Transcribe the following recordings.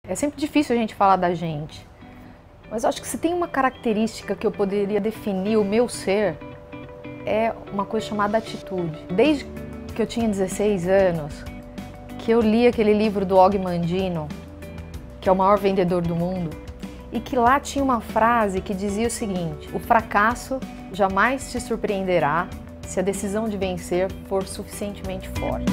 É sempre difícil a gente falar da gente, mas eu acho que se tem uma característica que eu poderia definir o meu ser, é uma coisa chamada atitude. Desde que eu tinha 16 anos, que eu li aquele livro do Og Mandino, que é o maior vendedor do mundo, e que lá tinha uma frase que dizia o seguinte: o fracasso jamais te surpreenderá se a decisão de vencer for suficientemente forte.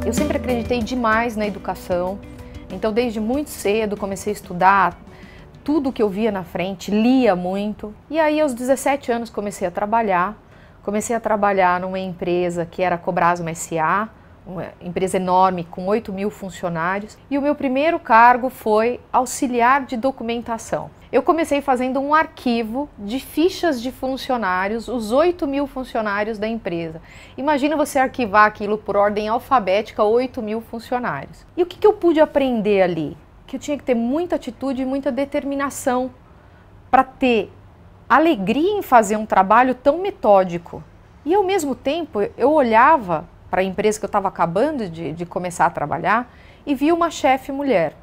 Eu sempre acreditei demais na educação, então desde muito cedo comecei a estudar tudo que eu via na frente, lia muito. E aí aos 17 anos comecei a trabalhar numa empresa que era a Cobrasma S.A., uma empresa enorme com 8.000 funcionários, e o meu primeiro cargo foi auxiliar de documentação. Eu comecei fazendo um arquivo de fichas de funcionários, os 8.000 funcionários da empresa. Imagina você arquivar aquilo por ordem alfabética, 8.000 funcionários. E o que eu pude aprender ali? Que eu tinha que ter muita atitude e muita determinação para ter alegria em fazer um trabalho tão metódico. E ao mesmo tempo eu olhava para a empresa que eu estava acabando de começar a trabalhar e vi uma chefe mulher.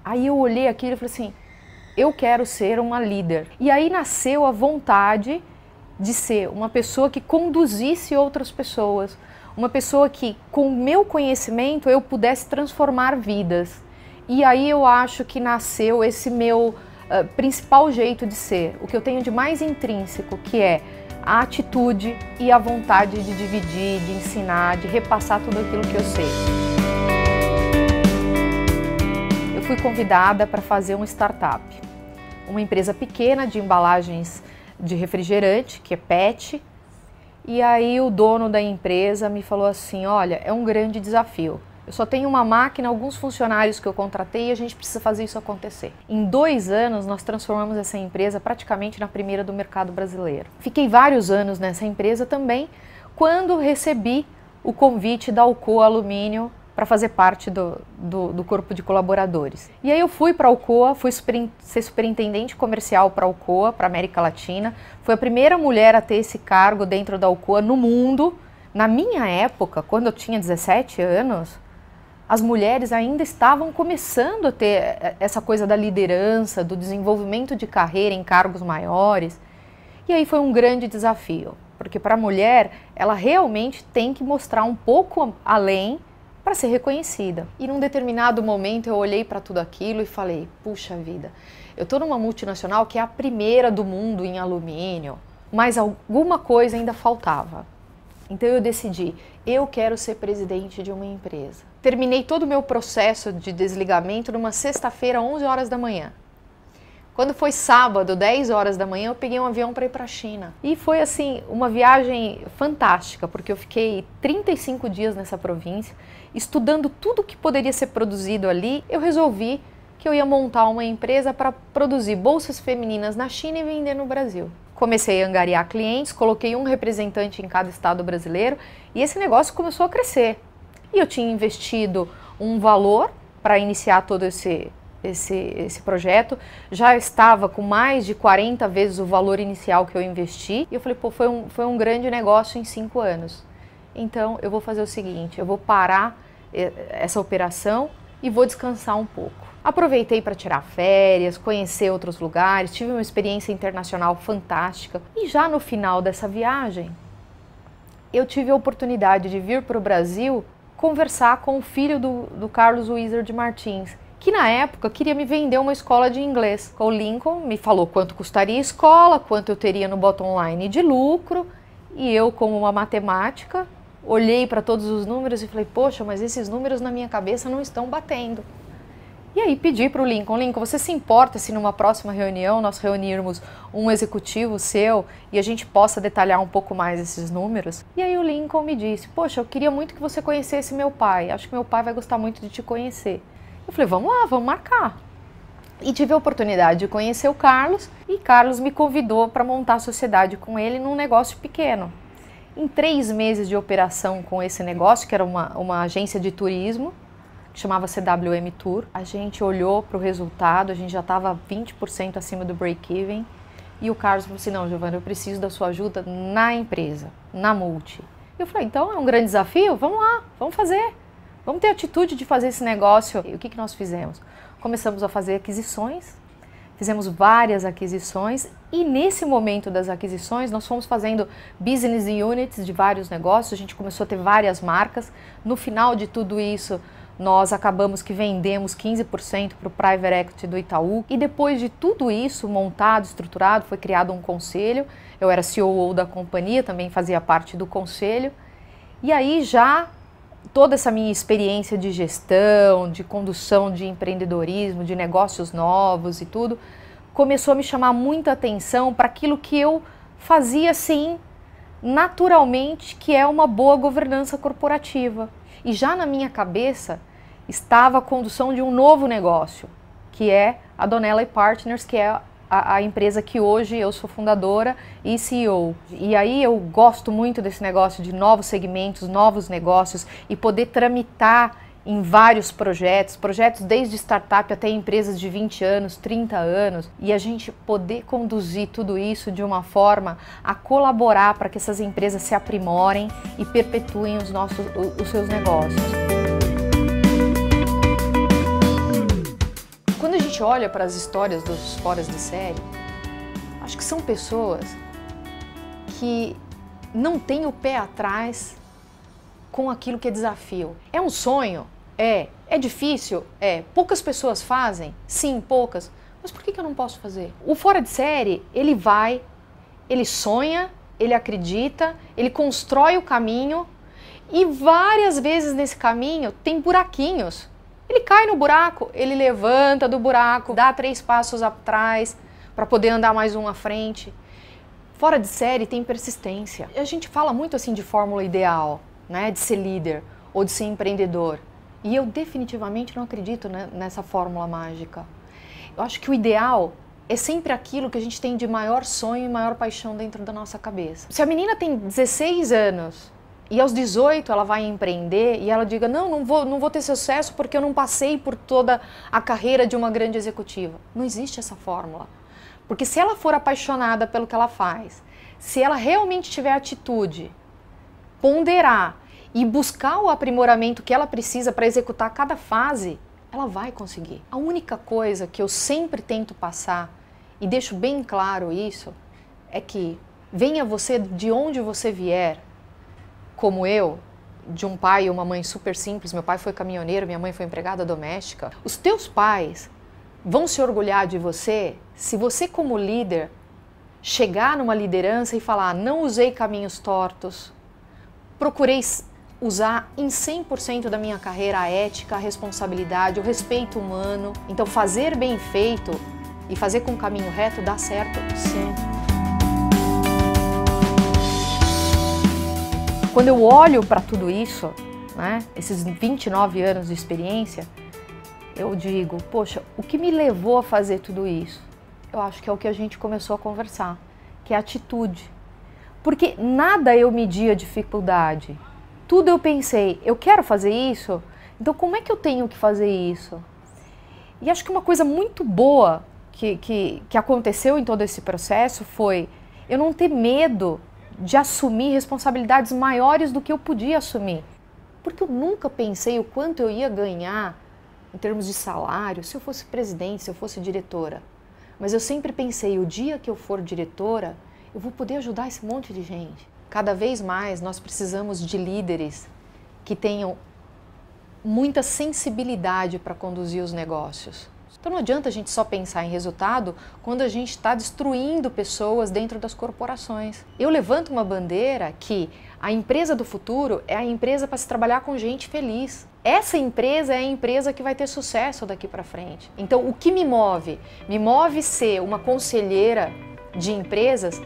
Aí eu olhei aquilo e falei assim: eu quero ser uma líder. E aí nasceu a vontade de ser uma pessoa que conduzisse outras pessoas, uma pessoa que com o meu conhecimento eu pudesse transformar vidas. E aí eu acho que nasceu esse meu principal jeito de ser, o que eu tenho de mais intrínseco, que é a atitude e a vontade de dividir, de ensinar, de repassar tudo aquilo que eu sei. Eu fui convidada para fazer uma startup, uma empresa pequena de embalagens de refrigerante, que é PET, e aí o dono da empresa me falou assim: olha, é um grande desafio. Eu só tenho uma máquina, alguns funcionários que eu contratei e a gente precisa fazer isso acontecer. Em 2 anos, nós transformamos essa empresa praticamente na primeira do mercado brasileiro. Fiquei vários anos nessa empresa também, quando recebi o convite da Alcoa Alumínio para fazer parte do corpo de colaboradores. E aí eu fui para a Alcoa, fui ser superintendente comercial para a Alcoa, para a América Latina. Fui a primeira mulher a ter esse cargo dentro da Alcoa no mundo. Na minha época, quando eu tinha 17 anos, as mulheres ainda estavam começando a ter essa coisa da liderança, do desenvolvimento de carreira em cargos maiores. E aí foi um grande desafio, porque para a mulher, ela realmente tem que mostrar um pouco além para ser reconhecida. E num determinado momento eu olhei para tudo aquilo e falei: puxa vida, eu estou numa multinacional que é a primeira do mundo em alumínio, mas alguma coisa ainda faltava. Então eu decidi, eu quero ser presidente de uma empresa. Terminei todo o meu processo de desligamento numa sexta-feira, 11 horas da manhã. Quando foi sábado, 10 horas da manhã, eu peguei um avião para ir para a China. E foi assim, uma viagem fantástica, porque eu fiquei 35 dias nessa província, estudando tudo que poderia ser produzido ali. Eu resolvi que eu ia montar uma empresa para produzir bolsas femininas na China e vender no Brasil. Comecei a angariar clientes, coloquei um representante em cada estado brasileiro e esse negócio começou a crescer. E eu tinha investido um valor para iniciar todo esse projeto, já estava com mais de 40 vezes o valor inicial que eu investi e eu falei: pô, foi um grande negócio em 5 anos. Então eu vou fazer o seguinte, eu vou parar essa operação e vou descansar um pouco. Aproveitei para tirar férias, conhecer outros lugares, tive uma experiência internacional fantástica. E já no final dessa viagem, eu tive a oportunidade de vir para o Brasil conversar com o filho do Carlos Wizard Martins, que na época queria me vender uma escola de inglês. O Lincoln me falou quanto custaria a escola, quanto eu teria no bottom line de lucro, e eu, como uma matemática, olhei para todos os números e falei: poxa, mas esses números na minha cabeça não estão batendo. E aí pedi para o Lincoln: você se importa se numa próxima reunião nós reunirmos um executivo seu e a gente possa detalhar um pouco mais esses números? E aí o Lincoln me disse: poxa, eu queria muito que você conhecesse meu pai, acho que meu pai vai gostar muito de te conhecer. Eu falei: vamos lá, vamos marcar. E tive a oportunidade de conhecer o Carlos e Carlos me convidou para montar a sociedade com ele num negócio pequeno. Em 3 meses de operação com esse negócio, que era uma agência de turismo, que chamava CWM Tour, a gente olhou para o resultado, a gente já estava 20% acima do break-even E o Carlos falou assim, não, Giovana, eu preciso da sua ajuda na empresa, na Multi. Eu falei, então é um grande desafio? Vamos lá, vamos fazer. Vamos ter atitude de fazer esse negócio. E o que nós fizemos? Começamos a fazer aquisições, fizemos várias aquisições e nesse momento das aquisições nós fomos fazendo business units de vários negócios, a gente começou a ter várias marcas. No final de tudo isso, nós acabamos que vendemos 15% para o Private Equity do Itaú. E depois de tudo isso montado, estruturado, foi criado um conselho. Eu era COO da companhia, também fazia parte do conselho. E aí já toda essa minha experiência de gestão, de condução de empreendedorismo, de negócios novos e tudo, começou a me chamar muita atenção para aquilo que eu fazia assim, naturalmente, que é uma boa governança corporativa. E já na minha cabeça estava a condução de um novo negócio, que é a Donella Partners, que é a empresa que hoje eu sou fundadora e CEO. E aí eu gosto muito desse negócio de novos segmentos, novos negócios e poder tramitar em vários projetos desde startup até empresas de 20 anos, 30 anos, e a gente poder conduzir tudo isso de uma forma a colaborar para que essas empresas se aprimorem e perpetuem os seus negócios. Quando a gente olha para as histórias dos foras de série, acho que são pessoas que não têm o pé atrás com aquilo que é desafio. É um sonho? É. É difícil? É. Poucas pessoas fazem? Sim, poucas. Mas por que eu não posso fazer? O fora de série, ele vai, ele sonha, ele acredita, ele constrói o caminho e várias vezes nesse caminho tem buraquinhos. Ele cai no buraco, ele levanta do buraco, dá 3 passos atrás para poder andar mais um à frente. Fora de série tem persistência. A gente fala muito assim de fórmula ideal, né, de ser líder ou de ser empreendedor. E eu definitivamente não acredito nessa fórmula mágica. Eu acho que o ideal é sempre aquilo que a gente tem de maior sonho e maior paixão dentro da nossa cabeça. Se a menina tem 16 anos e aos 18 ela vai empreender e ela diga, não vou ter sucesso porque eu não passei por toda a carreira de uma grande executiva. Não existe essa fórmula. Porque se ela for apaixonada pelo que ela faz, se ela realmente tiver atitude, ponderar e buscar o aprimoramento que ela precisa para executar cada fase, ela vai conseguir. A única coisa que eu sempre tento passar, e deixo bem claro isso, é que venha você de onde você vier, como eu, de um pai e uma mãe super simples, meu pai foi caminhoneiro, minha mãe foi empregada doméstica, os teus pais vão se orgulhar de você se você como líder chegar numa liderança e falar, não usei caminhos tortos, procurei usar em 100% da minha carreira a ética, a responsabilidade, o respeito humano. Então fazer bem feito e fazer com o caminho reto dá certo, sim. Quando eu olho para tudo isso, né, esses 29 anos de experiência, eu digo, poxa, o que me levou a fazer tudo isso? Eu acho que é o que a gente começou a conversar, que é a atitude. Porque nada eu media dificuldade. Tudo eu pensei, eu quero fazer isso, então como é que eu tenho que fazer isso? E acho que uma coisa muito boa que aconteceu em todo esse processo foi eu não ter medo de assumir responsabilidades maiores do que eu podia assumir. Porque eu nunca pensei o quanto eu ia ganhar em termos de salário se eu fosse presidente, se eu fosse diretora. Mas eu sempre pensei, o dia que eu for diretora, eu vou poder ajudar esse monte de gente. Cada vez mais nós precisamos de líderes que tenham muita sensibilidade para conduzir os negócios. Então não adianta a gente só pensar em resultado quando a gente está destruindo pessoas dentro das corporações. Eu levanto uma bandeira que a empresa do futuro é a empresa para se trabalhar com gente feliz. Essa empresa é a empresa que vai ter sucesso daqui para frente. Então o que me move? Me move ser uma conselheira de empresas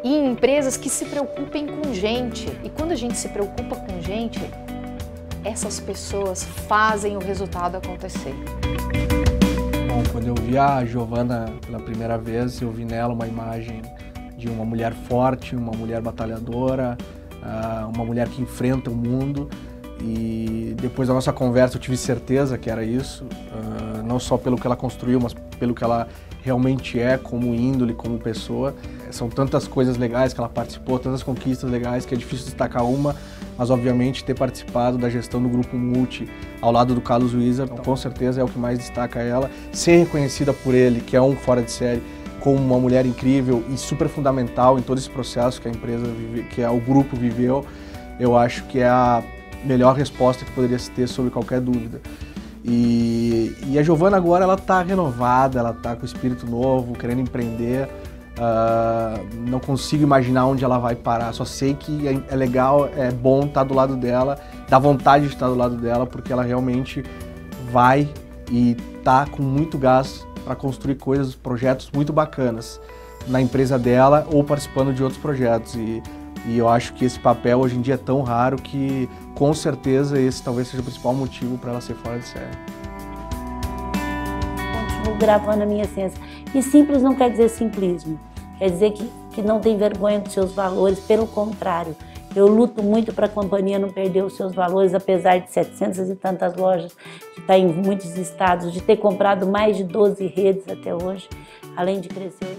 e empresas que se preocupem com gente. E quando a gente se preocupa com gente, essas pessoas fazem o resultado acontecer. Bom, quando eu vi a Giovana pela primeira vez, eu vi nela uma imagem de uma mulher forte, uma mulher batalhadora, uma mulher que enfrenta o mundo. E depois da nossa conversa eu tive certeza que era isso, não só pelo que ela construiu, mas pelo que ela realmente é como índole, como pessoa. São tantas coisas legais que ela participou, tantas conquistas legais que é difícil destacar uma, mas obviamente ter participado da gestão do Grupo Multi ao lado do Carlos Wieser, com certeza é o que mais destaca ela. Ser reconhecida por ele, que é um fora de série, como uma mulher incrível e super fundamental em todo esse processo que a empresa vive, que o grupo viveu, eu acho que é a melhor resposta que poderia se ter sobre qualquer dúvida. E a Giovana agora ela está renovada, ela está com espírito novo, querendo empreender. Não consigo imaginar onde ela vai parar, só sei que é legal, é bom estar do lado dela, dá vontade de estar do lado dela, porque ela realmente vai e está com muito gás para construir coisas, projetos muito bacanas na empresa dela ou participando de outros projetos. E eu acho que esse papel hoje em dia é tão raro que, com certeza, esse talvez seja o principal motivo para ela ser fora de série. Continuo gravando a minha essência. E simples não quer dizer simplismo. Quer dizer que não tem vergonha dos seus valores, pelo contrário. Eu luto muito para a companhia não perder os seus valores, apesar de 700 e tantas lojas, de estar em muitos estados, de ter comprado mais de 12 redes até hoje, além de crescer.